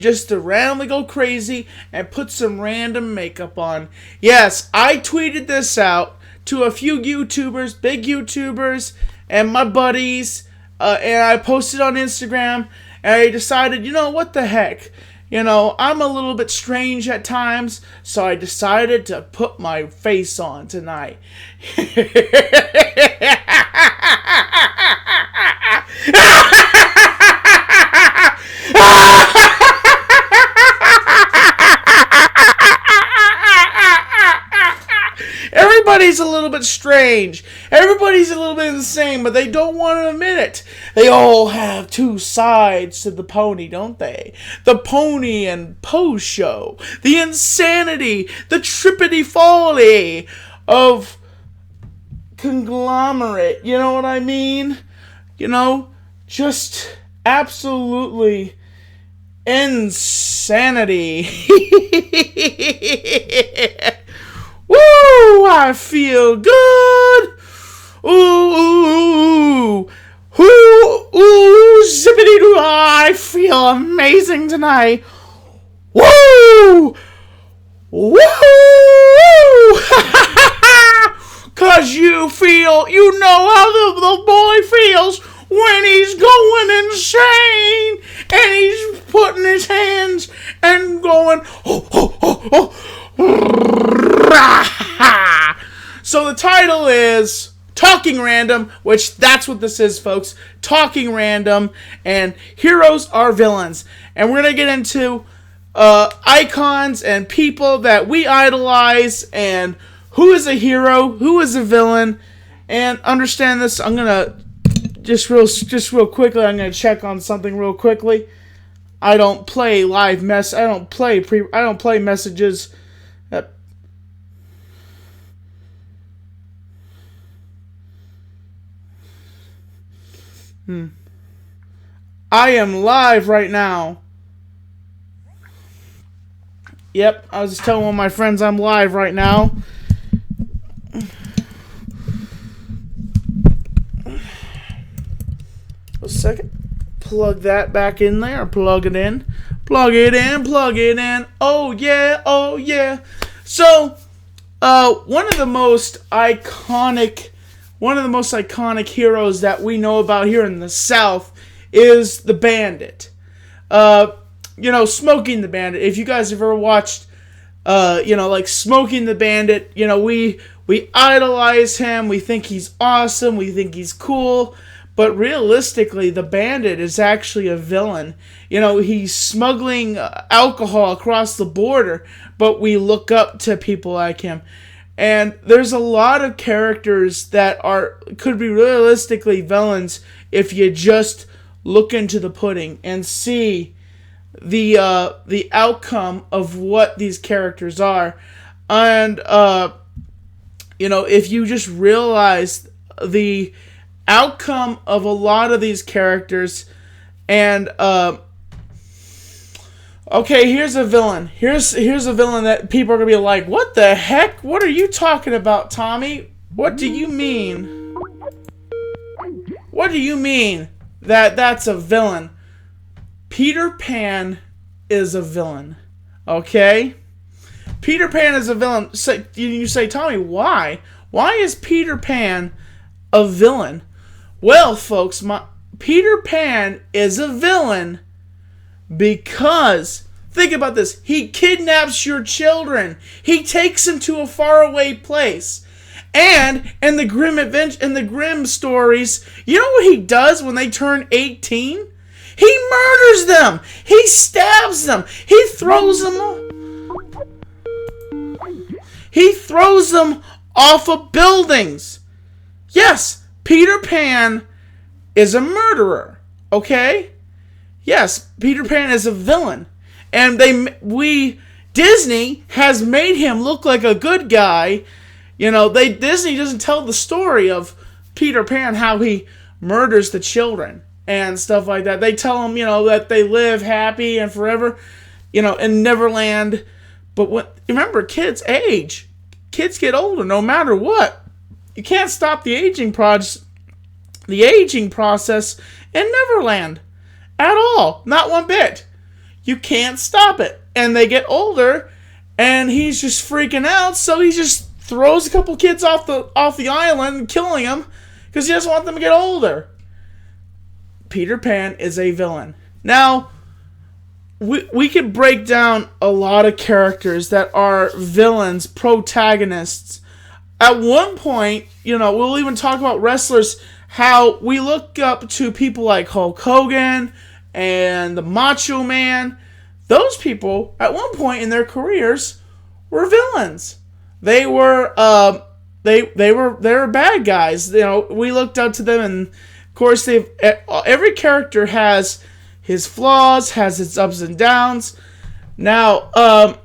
just to randomly go crazy and put some random makeup on. Yes, I tweeted this out to a few YouTubers, big YouTubers, and my buddies, and I posted on Instagram, and I decided, you know, what the heck? You know, I'm a little bit strange at times, so I decided to put my face on tonight. Everybody's a little bit strange. Everybody's a little bit insane, but they don't want to admit it. They all have two sides to the pony, don't they? The pony and pose show. The insanity, the trippity folly of conglomerate. You know what I mean? You know, just absolutely insanity. Woo! I feel good. Ooh, zippity doo! I feel amazing tonight. Woo! Woo! Cause you know how the boy feels when he's going insane and he's putting his hands and going, oh. So the title is Talking Random, which that's what this is, folks. Talking Random, and heroes are villains. And we're going to get into icons and people that we idolize, and who is a hero, who is a villain. And understand this, I'm going to just real quickly, I'm going to check on something real quickly. I don't play I don't play messages. I am live right now. Yep, I was just telling one of my friends I'm live right now. A second. Plug that back in there. Plug it in. Plug it in. Plug it in. Oh yeah. Oh yeah. So, one of the most iconic heroes that we know about here in the South is the Bandit. Smoking the Bandit. If you guys have ever watched, like Smoking the Bandit, we idolize him. We think he's awesome. We think he's cool. But realistically, the Bandit is actually a villain. He's smuggling alcohol across the border, but we look up to people like him. And there's a lot of characters that could be realistically villains if you just look into the pudding and see the outcome of what these characters are. And if you just realize the outcome of a lot of these characters, and okay, here's a villain. Here's a villain that people are gonna be like, "What the heck? What are you talking about, Tommy? What do you mean? What do you mean that's a villain?" Peter Pan is a villain. Okay? Peter Pan is a villain. You say, Tommy, why? Why is Peter Pan a villain? Well, folks, Peter Pan is a villain because, think about this, he kidnaps your children. He takes them to a faraway place. And in the Grimm stories, you know what he does when they turn 18? He murders them. He stabs them. He throws them off of buildings. Yes, Peter Pan is a murderer. Okay? Yes, Peter Pan is a villain. And Disney has made him look like a good guy. Disney doesn't tell the story of Peter Pan, how he murders the children and stuff like that. They tell them, that they live happy and forever, in Neverland. But remember, kids age. Kids get older no matter what. You can't stop the aging process in Neverland at all. Not one bit. you can't stop it. And they get older, and he's just freaking out, so he just throws a couple kids off the island, killing them, because he doesn't want them to get older. Peter Pan is a villain. Now, we could break down a lot of characters that are villains, protagonists. At one point, we'll even talk about wrestlers, how we look up to people like Hulk Hogan and the Macho Man. Those people, at one point in their careers, were villains. They were they were bad guys. We looked up to them, and of course every character has his flaws, has its ups and downs. Now, I'm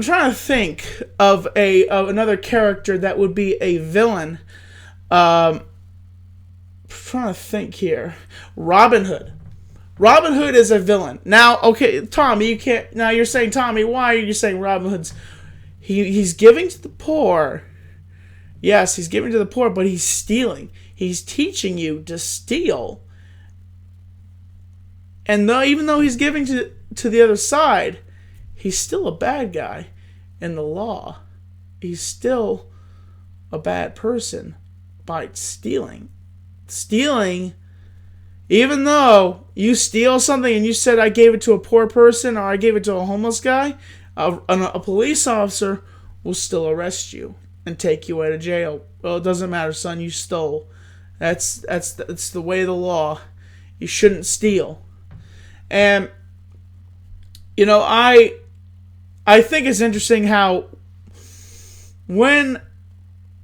trying to think of another character that would be a villain. I'm trying to think here. Robin Hood. Robin Hood is a villain. Now, okay, Tommy, you can't. Now you're saying, Tommy, why are you saying Robin Hood's? He's giving to the poor. Yes, he's giving to the poor, but he's stealing. He's teaching you to steal. And even though he's giving to the other side, he's still a bad guy in the law. He's still a bad person by stealing. Stealing, even though you steal something and you said I gave it to a poor person or I gave it to a homeless guy, a police officer will still arrest you and take you out of jail. Well, it doesn't matter, son. You stole. That's the way of the law. You shouldn't steal. And I think it's interesting how when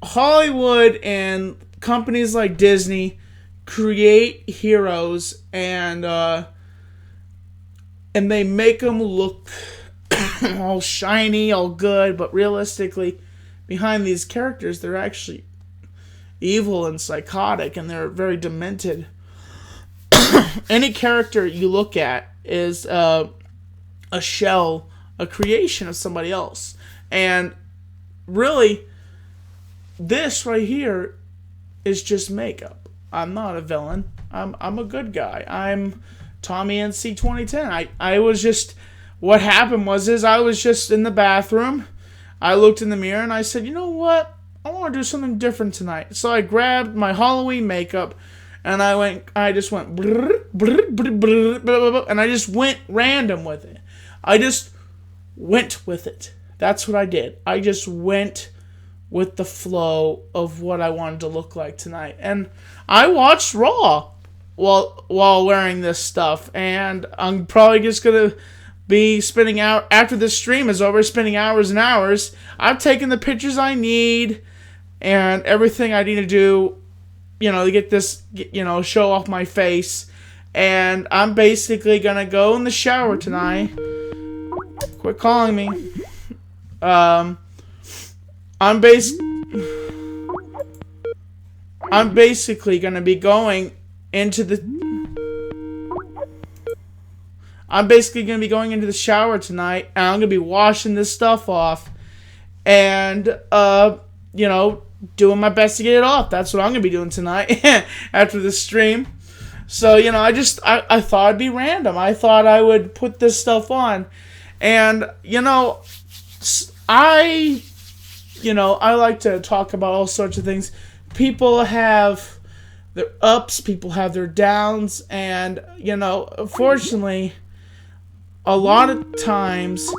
Hollywood and companies like Disney create heroes and they make them look all shiny, all good, but realistically, behind these characters, they're actually evil and psychotic, and they're very demented. Any character you look at is a shell, a creation of somebody else. And really, this right here is just makeup. I'm not a villain. I'm a good guy. I'm Tommy NC 2010. I was just... What happened was I was just in the bathroom. I looked in the mirror and I said, you know what? I want to do something different tonight. So I grabbed my Halloween makeup and I just went brrr, brrr, brrr, brrr, brrr, and I just went random with it. I just went with it. That's what I did. I just went with the flow of what I wanted to look like tonight. And I watched Raw while wearing this stuff, and I'm probably just going to be spending out after this stream is over, spending hours and hours. I've taken the pictures I need and everything I need to do, to get this, show off my face. And I'm basically gonna go in the shower tonight. Quit calling me. I'm basically gonna be going into the shower tonight, and I'm going to be washing this stuff off and, doing my best to get it off. That's what I'm going to be doing tonight after this stream. So, I thought it'd be random. I thought I would put this stuff on. And, I like to talk about all sorts of things. People have their ups, people have their downs, and, fortunately, a lot of times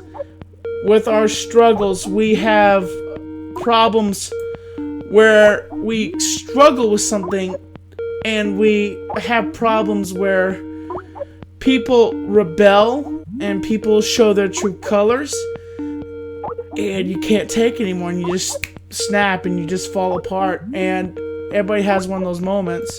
with our struggles, we have problems where we struggle with something, and we have problems where people rebel and people show their true colors, and you can't take it anymore, and you just snap and you just fall apart. And everybody has one of those moments.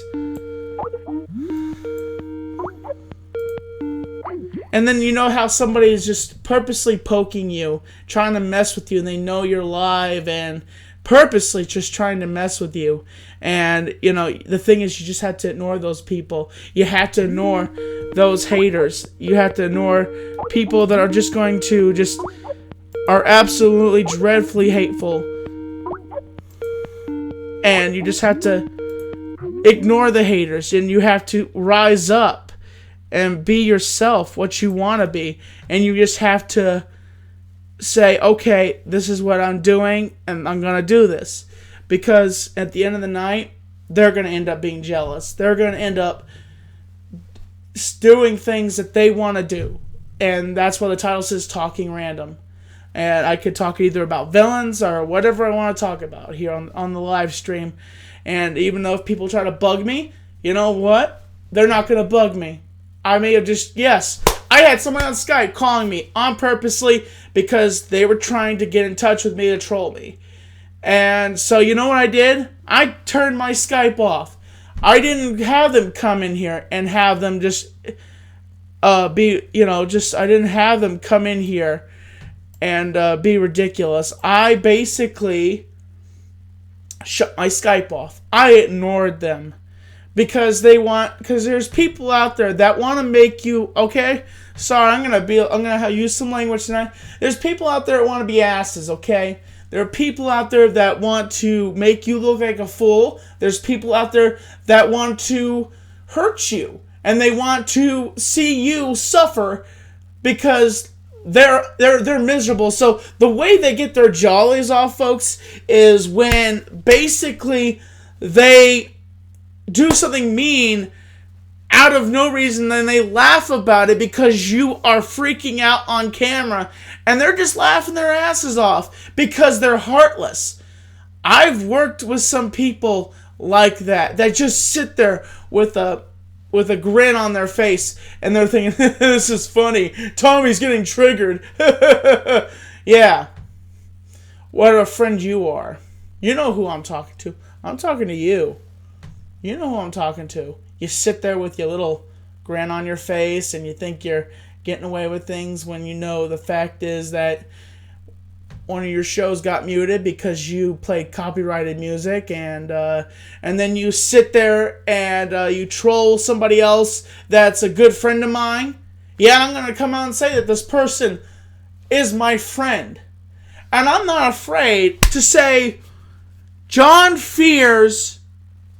And then you know how somebody is just purposely poking you, trying to mess with you, and they know you're live and purposely just trying to mess with you. And, the thing is, you just have to ignore those people. You have to ignore those haters. You have to ignore people that are just going to are absolutely dreadfully hateful. And you just have to ignore the haters, and you have to rise up and be yourself, what you want to be. And you just have to say, okay, this is what I'm doing, and I'm going to do this. Because at the end of the night, they're going to end up being jealous. They're going to end up doing things that they want to do. And that's why the title says Talking Random. And I could talk either about villains or whatever I want to talk about here on the live stream. And even though if people try to bug me, you know what? They're not going to bug me. I may have just, yes, I had someone on Skype calling me on purposely because they were trying to get in touch with me to troll me. And so you know what I did? I turned my Skype off. I didn't have them come in here and have them just I didn't have them come in here and be ridiculous. I basically shut my Skype off. I ignored them because there's people out there that want to make you, okay? Sorry, I'm gonna use some language tonight. There's people out there that want to be asses, okay? There are people out there that want to make you look like a fool. There's people out there that want to hurt you. And they want to see you suffer because they're miserable. So the way they get their jollies off, folks, is when basically they do something mean out of no reason, then they laugh about it because you are freaking out on camera, and they're just laughing their asses off because they're heartless. I've worked with some people like that just sit there with a grin on their face, and they're thinking, this is funny. Tommy's getting triggered. Yeah. What a friend you are. You know who I'm talking to. I'm talking to you. You know who I'm talking to. You sit there with your little grin on your face and you think you're getting away with things when you know the fact is that one of your shows got muted because you played copyrighted music, and then you sit there and you troll somebody else that's a good friend of mine. Yeah, I'm going to come out and say that this person is my friend. And I'm not afraid to say John Fears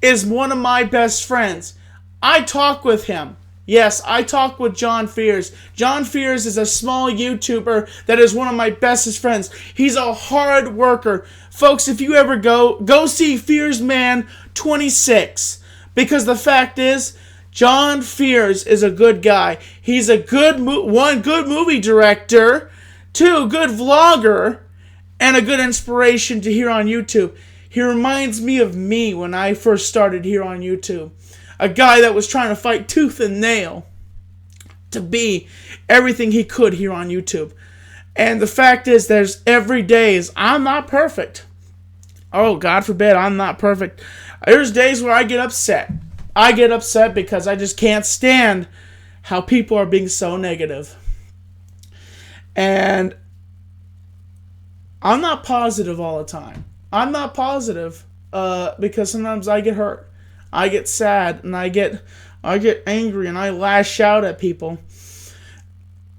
is one of my best friends. I talk with him. Yes, I talk with John Fears. John Fears is a small YouTuber that is one of my bestest friends. He's a hard worker. Folks, if you ever go see Fears Man 26. Because the fact is, John Fears is a good guy. He's a good good movie director, 2, good vlogger, and a good inspiration to hear on YouTube. He reminds me of me when I first started here on YouTube. A guy that was trying to fight tooth and nail to be everything he could here on YouTube. And the fact is, there's every days. I'm not perfect. Oh, God forbid, I'm not perfect. There's days where I get upset. I get upset because I just can't stand how people are being so negative. And I'm not positive all the time. I'm not positive because sometimes I get hurt. I get sad, and I get angry, and I lash out at people.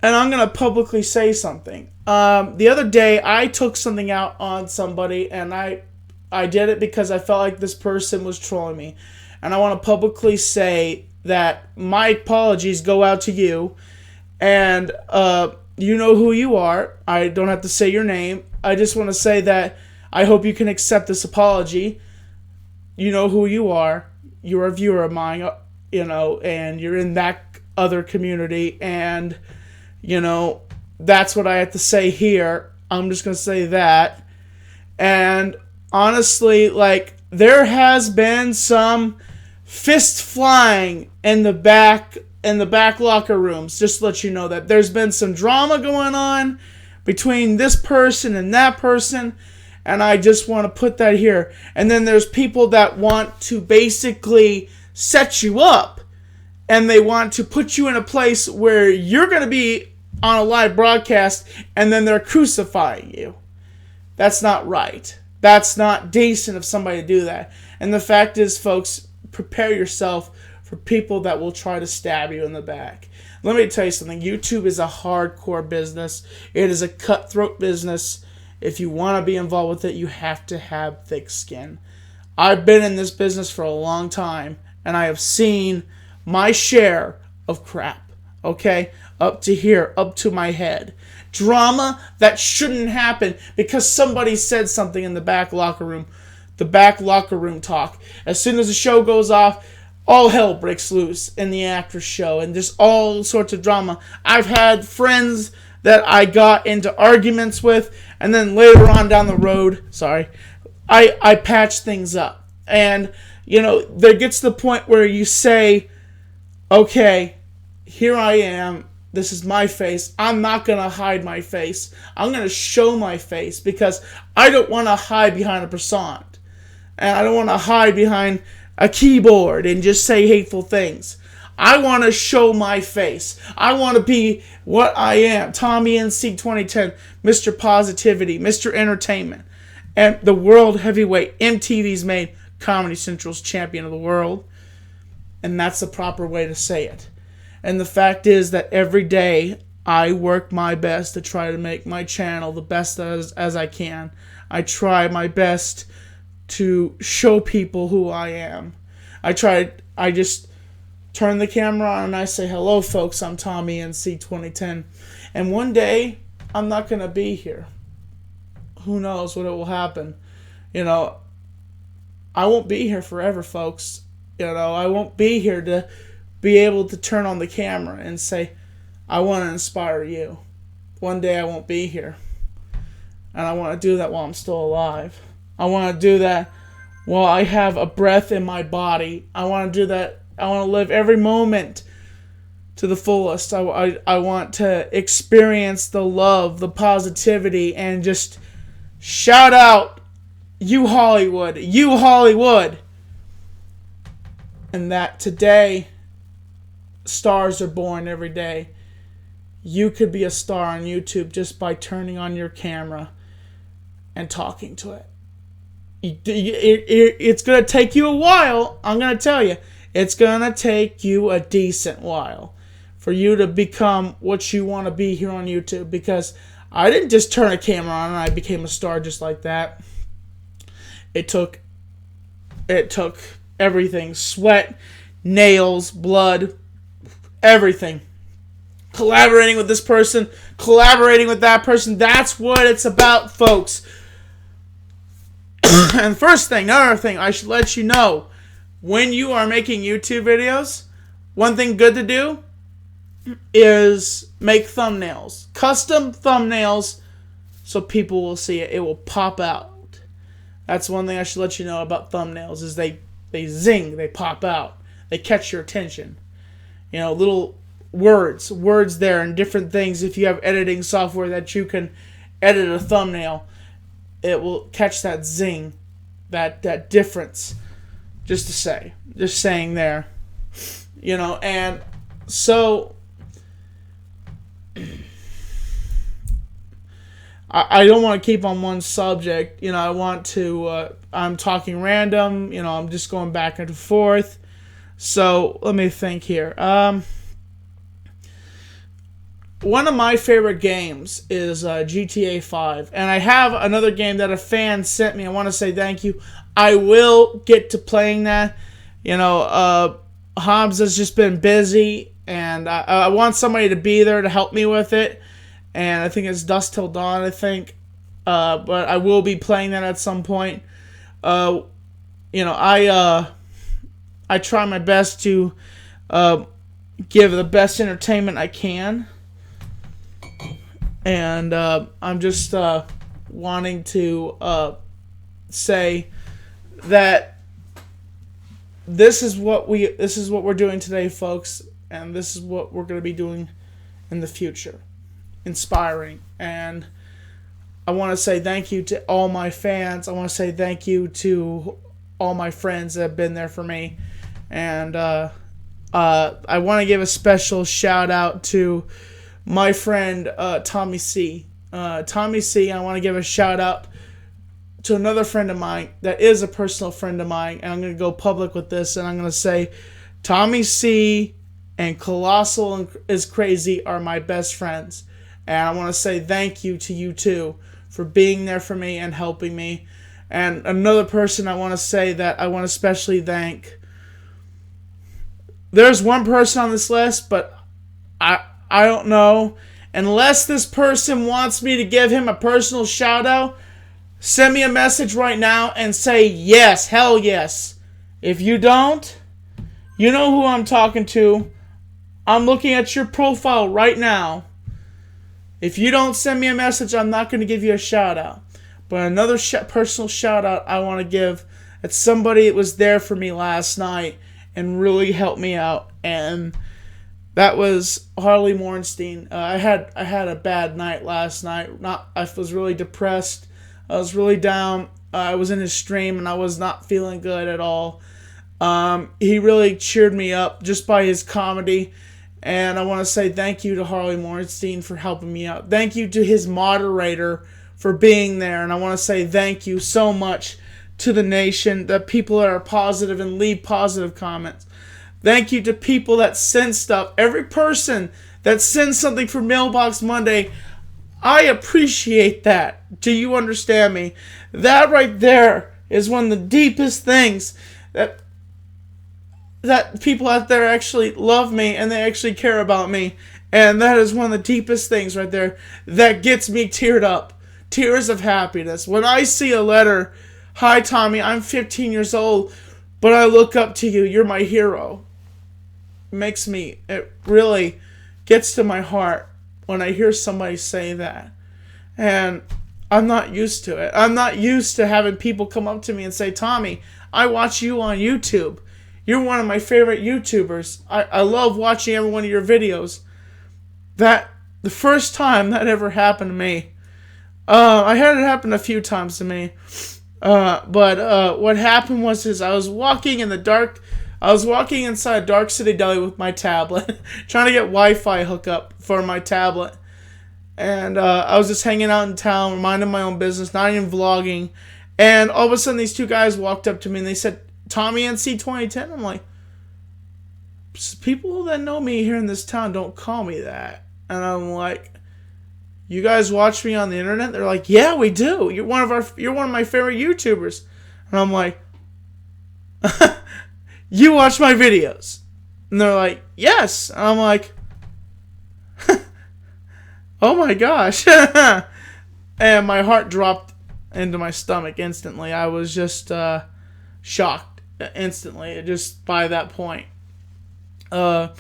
And I'm going to publicly say something. The other day, I took something out on somebody, and I did it because I felt like this person was trolling me. And I want to publicly say that my apologies go out to you. And you know who you are. I don't have to say your name. I just want to say that I hope you can accept this apology. You know who you are. You're a viewer of mine, and you're in that other community, and, that's what I have to say here. I'm just going to say that. And honestly, there has been some fist flying in the back locker rooms, just to let you know that there's been some drama going on between this person and that person. And I just want to put that here. And then there's people that want to basically set you up. And they want to put you in a place where you're going to be on a live broadcast. And then they're crucifying you. That's not right. That's not decent of somebody to do that. And the fact is, folks, prepare yourself for people that will try to stab you in the back. Let me tell you something. YouTube is a hardcore business. It is a cutthroat business. If you want to be involved with it, you have to have thick skin. I've been in this business for a long time, and I have seen my share of crap, okay? Up to here, up to my head. Drama that shouldn't happen because somebody said something in the back locker room. The back locker room talk. As soon as the show goes off, all hell breaks loose in the after show and just all sorts of drama. I've had friends that I got into arguments with, and then later on down the road, I patched things up. And, there gets to the point where you say, okay, here I am. This is my face. I'm not going to hide my face. I'm going to show my face because I don't want to hide behind a persona. And I don't want to hide behind a keyboard and just say hateful things. I want to show my face. I want to be what I am. Tommy NC 2010, Mr. Positivity, Mr. Entertainment, and the world heavyweight MTV's made Comedy Central's champion of the world. And that's the proper way to say it. And the fact is that every day I work my best to try to make my channel the best as I can. I try my best to show people who I am. I just turn the camera on and I say, hello folks, I'm Tommy NC 2010. And one day, I'm not going to be here. Who knows what it will happen. I won't be here forever, folks. I won't be here to be able to turn on the camera and say, I want to inspire you. One day I won't be here. And I want to do that while I'm still alive. I want to do that while I have a breath in my body. I want to do that. I want to live every moment to the fullest. I want to experience the love, the positivity, and just shout out, you Hollywood, you Hollywood. And that today, stars are born every day. You could be a star on YouTube just by turning on your camera and talking to it. It's going to take you a while. I'm going to tell you. It's going to take you a decent while for you to become what you want to be here on YouTube. Because I didn't just turn a camera on and I became a star just like that. It took everything. Sweat, nails, blood, everything. Collaborating with this person, collaborating with that person. That's what it's about, folks. And another thing, I should let you know, when you are making YouTube videos, one thing good to do is make thumbnails. Custom thumbnails so people will see it. It will pop out. That's one thing I should let you know about thumbnails is they zing, they pop out. They catch your attention. Little words there and different things. If you have editing software that you can edit a thumbnail, it will catch that zing, that difference. Just saying there. And so I don't want to keep on one subject. I want to, I'm talking random, I'm just going back and forth. So let me think here. One of my favorite games is GTA 5. And I have another game that a fan sent me. I want to say thank you. I will get to playing that. Hobbs has just been busy. And I want somebody to be there to help me with it. And I think it's Dusk Till Dawn, I think. But I will be playing that at some point. I try my best to give the best entertainment I can. And I'm just wanting to say that this is what we're doing today, folks, and this is what we're going to be doing in the future. Inspiring. And I want to say thank you to all my fans. I want to say thank you to all my friends that have been there for me. And I want to give a special shout out to my friend Tommy C. Tommy C, I want to give a shout out to another friend of mine that is a personal friend of mine. And I'm going to go public with this. And I'm going to say Tommy C and Colossal is Crazy are my best friends. And I want to say thank you to you too for being there for me and helping me. And another person I want to say that I want to especially thank there's one person on this list, but I don't know. Unless this person wants me to give him a personal shout out, send me a message right now and say yes, hell yes. If you don't, you know who I'm talking to. I'm looking at your profile right now. If you don't send me a message, I'm not going to give you a shout out. But another personal shout out I want to give, it's somebody that was there for me last night and really helped me out, and that was Harley Morenstein. I had a bad night last night. I was really depressed. I was really down. I was in his stream and I was not feeling good at all. He really cheered me up just by his comedy. And I want to say thank you to Harley Morenstein for helping me out. Thank you to his moderator for being there. And I want to say thank you so much to the nation, the people that are positive and leave positive comments. Thank you to people that send stuff. Every person that sends something for Mailbox Monday, I appreciate that. Do you understand me? That right there is one of the deepest things that people out there actually love me and they actually care about me. And that is one of the deepest things right there that gets me teared up. Tears of happiness. When I see a letter, "Hi Tommy, I'm 15 years old, but I look up to you. You're my hero." It really gets to my heart when I hear somebody say that. And I'm not used to it. I'm not used to having people come up to me and say, "Tommy, I watch you on YouTube. You're one of my favorite YouTubers. I love watching every one of your videos." The first time that ever happened to me, I had it happen a few times to me. But what happened was I was walking in the dark. I was walking inside Dark City Deli with my tablet, trying to get Wi-Fi hookup for my tablet. And I was just hanging out in town, minding my own business, not even vlogging. And all of a sudden, these two guys walked up to me and they said, "Tommy NC 2010. I'm like, people that know me here in this town don't call me that. And I'm like, "You guys watch me on the internet?" They're like, "Yeah, we do. You're one of my favorite YouTubers." And I'm like, "You watch my videos?" And they're like, "Yes." And I'm like, "Oh my gosh." And my heart dropped into my stomach instantly. I was just shocked instantly, just by that point. I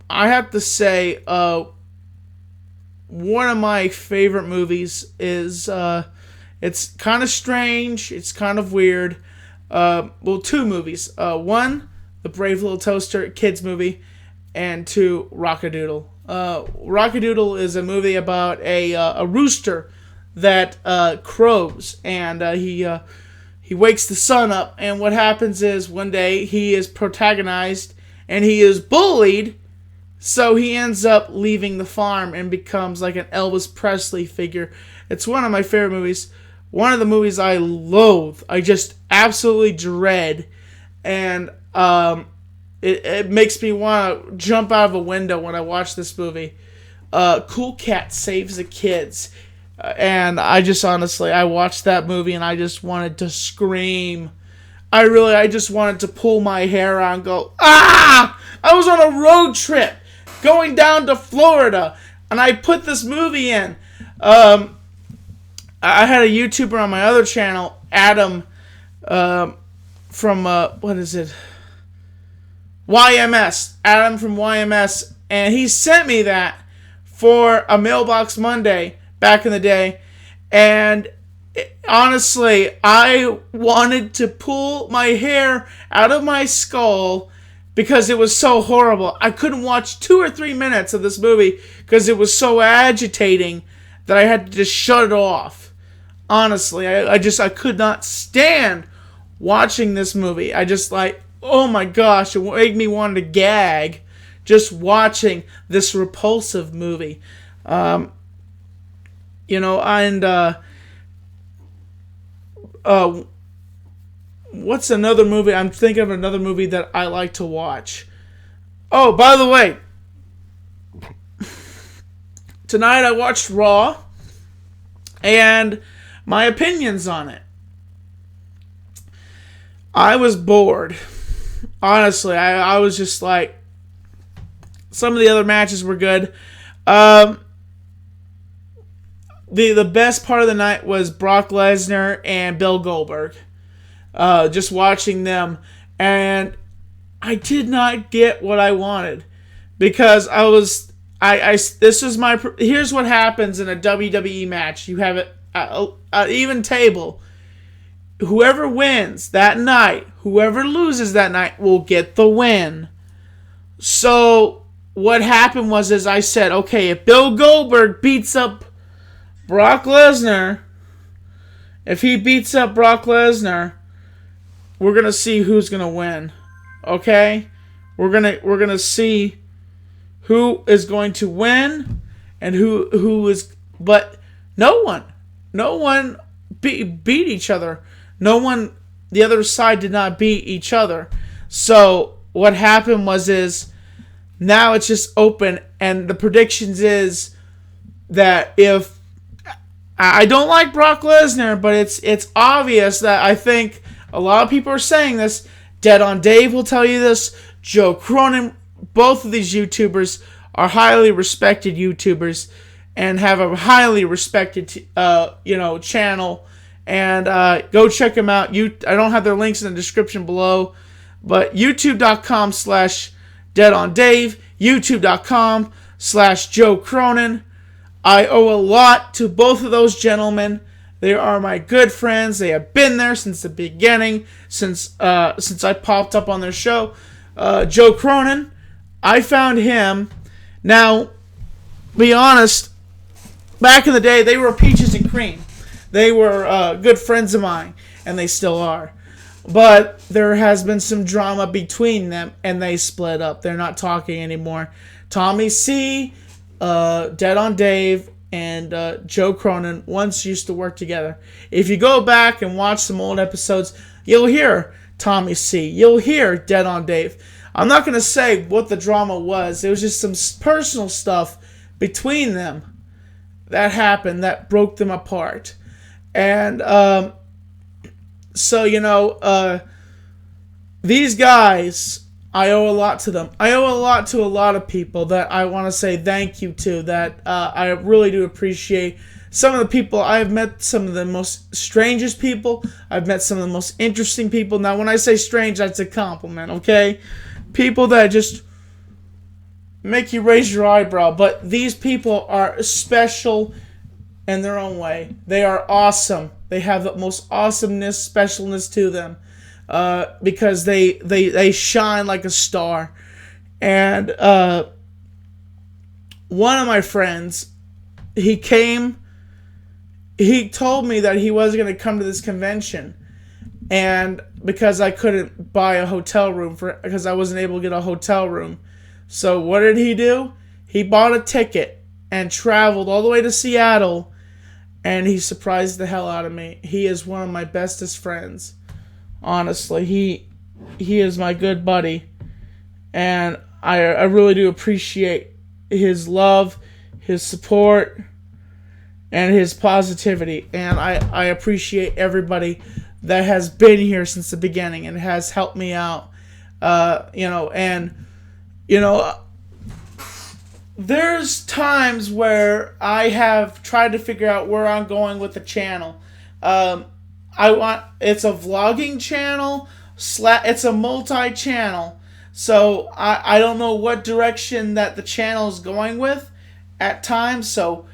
have to say, one of my favorite movies is, it's kind of strange, it's kind of weird. Two movies. One, The Brave Little Toaster kids movie, and two, Rockadoodle. Rockadoodle is a movie about a rooster that crows, and he wakes the sun up, and what happens is one day he is protagonized and he is bullied, so he ends up leaving the farm and becomes like an Elvis Presley figure. It's one of my favorite movies. One of the movies I loathe. I just absolutely dread. And it makes me want to jump out of a window when I watch this movie. Cool Cat Saves the Kids. And I watched that movie and I just wanted to scream. I just wanted to pull my hair out and go, "Ah!" I was on a road trip going down to Florida and I put this movie in. I had a YouTuber on my other channel, Adam, from, what is it? YMS. Adam from YMS. And he sent me that for a Mailbox Monday back in the day. And honestly, I wanted to pull my hair out of my skull because it was so horrible. I couldn't watch 2 or 3 minutes of this movie because it was so agitating that I had to just shut it off. Honestly, I could not stand watching this movie. I just oh my gosh, it made me want to gag just watching this repulsive movie. What's another movie? I'm thinking of another movie that I like to watch. Oh, by the way, tonight I watched Raw, and my opinions on it. I was bored. honestly, I was just like, some of the other matches were good. The best part of the night was Brock Lesnar and Bill Goldberg. Just watching them, and I did not get what I wanted because this is my. Here's what happens in a WWE match. You have an even table. Whoever wins that night, whoever loses that night will get the win. So what happened was, I said, okay, if Bill Goldberg beats up Brock Lesnar, we're gonna see who's gonna win. Okay, we're gonna see who is going to win and who is. But no one beat each other. No one, the other side did not beat each other. So what happened was now it's just open, and the predictions is that if I don't like Brock Lesnar, but it's obvious that I think a lot of people are saying this. Dead on Dave will tell you this. Joe Cronin, both of these YouTubers are highly respected YouTubers and have a highly respected channel. And go check them out. I don't have their links in the description below, but youtube.com/deadondave, youtube.com/Joe Cronin. I owe a lot to both of those gentlemen. They are my good friends. They have been there since the beginning, since I popped up on their show. Joe Cronin, I found him. Now, be honest, back in the day, they were peaches and cream. They were good friends of mine, and they still are. But there has been some drama between them, and they split up. They're not talking anymore. Tommy C., Dead on Dave, and Joe Cronin once used to work together. If you go back and watch some old episodes, you'll hear Tommy C. You'll hear Dead on Dave. I'm not going to say what the drama was. It was just some personal stuff between them that happened that broke them apart. And so, these guys, I owe a lot to them. I owe a lot to a lot of people that I want to say thank you to, that I really do appreciate. Some of the people, I've met some of the most strangest people. I've met some of the most interesting people. Now, when I say strange, that's a compliment, okay? People that just make you raise your eyebrow. But these people are special in their own way. They are awesome. They have the most awesomeness, specialness to them. Because they shine like a star. And one of my friends, he told me that he wasn't going to come to this convention, and because I couldn't buy a hotel room because I wasn't able to get a hotel room. So what did he do? He bought a ticket and traveled all the way to Seattle, and he surprised the hell out of me. He is one of my bestest friends. Honestly, he is my good buddy, and I really do appreciate his love, his support, and his positivity. And I appreciate everybody that has been here since the beginning and has helped me out. There's times where I have tried to figure out where I'm going with the channel. It's a vlogging channel, it's a multi-channel, so I don't know what direction that the channel is going with at times, so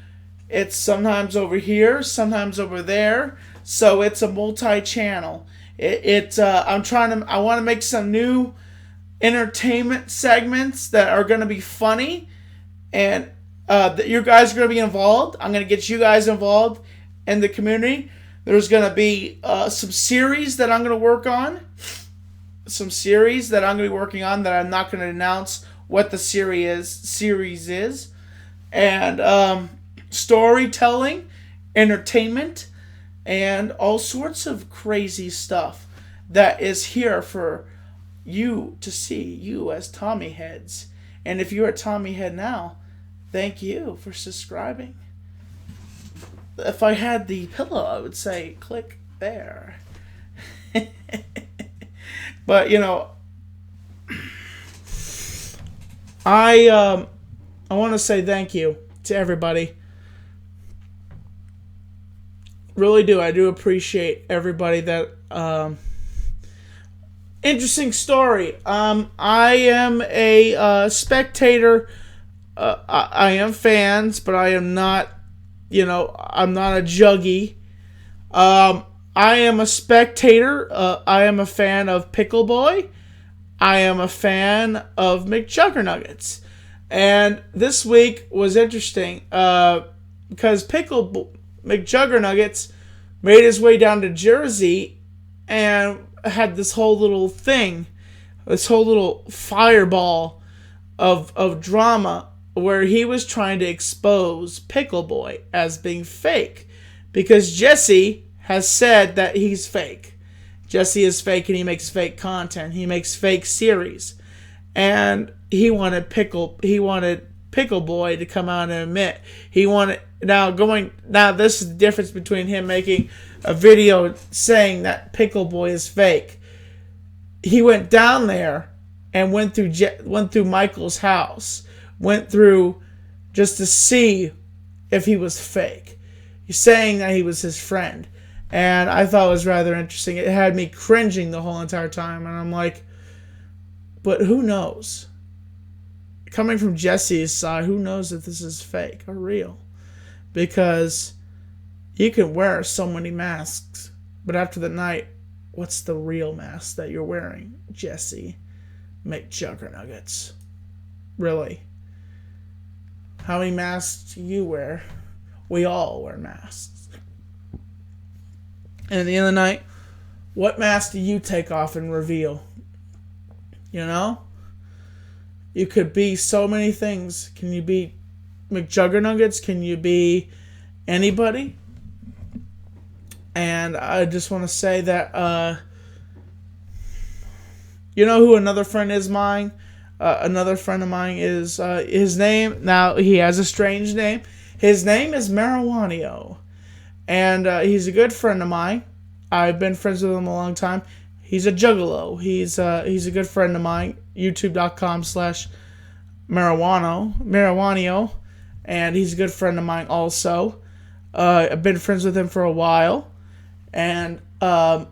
it's sometimes over here, sometimes over there, so it's a multi-channel. I want to make some new entertainment segments that are going to be funny, and you guys are going to be involved. I'm going to get you guys involved in the community. There's going to be some series that I'm going to work on. That I'm not going to announce what the series is. And storytelling, entertainment, and all sorts of crazy stuff that is here for you to see, you as Tommy Heads. And if you're a Tommy Head now, thank you for subscribing. If I had the pillow, I would say click there. But, I want to say thank you to everybody. Really do. I do appreciate everybody that interesting story. I am a spectator. I am fans, but I am not, I'm not a juggy. I am a spectator. I am a fan of Pickle Boy. I am a fan of McJuggernuggets. And this week was interesting because McJuggernuggets made his way down to Jersey and had this whole little thing, this whole little fireball of drama where he was trying to expose Pickle Boy as being fake because Jesse has said that he's fake. Jesse is fake and he makes fake content. He makes fake series. And he wanted Pickle Boy to come out and admit. Now this is the difference between him making a video saying that Pickle Boy is fake. He went down there and went through Michael's house. Went through just to see if he was fake. He's saying that he was his friend. And I thought it was rather interesting. It had me cringing the whole entire time. And I'm like, but who knows? Coming from Jesse's side, who knows if this is fake or real? Because you can wear so many masks. But after the night, what's the real mask that you're wearing? Jesse McJuggernuggets. Really? How many masks do you wear? We all wear masks. And at the end of the night, what mask do you take off and reveal? You know? You could be so many things. Can you be McJuggernuggets? Can you be anybody? And I just want to say that, you know who another friend is mine? Another friend of mine is, his name, now he has a strange name. His name is Marijuanio. And he's a good friend of mine. I've been friends with him a long time. He's a juggalo. He's a good friend of mine. YouTube.com/Marijuanio. And he's a good friend of mine also. I've been friends with him for a while. And I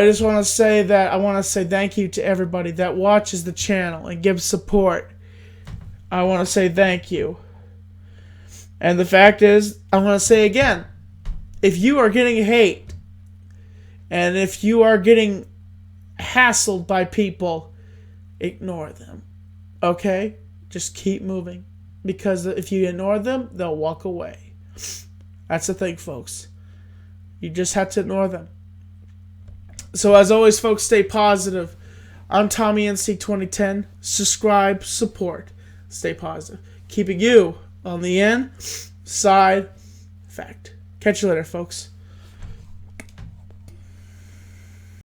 just want to say that I want to say thank you to everybody that watches the channel and gives support. I want to say thank you. And the fact is, I want to say again, if you are getting hate and if you are getting hassled by people, ignore them. Okay? Just keep moving. Because if you ignore them, they'll walk away. That's the thing, folks. You just have to ignore them. So as always, folks, stay positive. I'm Tommy NC 2010. Subscribe, support, stay positive. Keeping you on the inside fact. Catch you later, folks.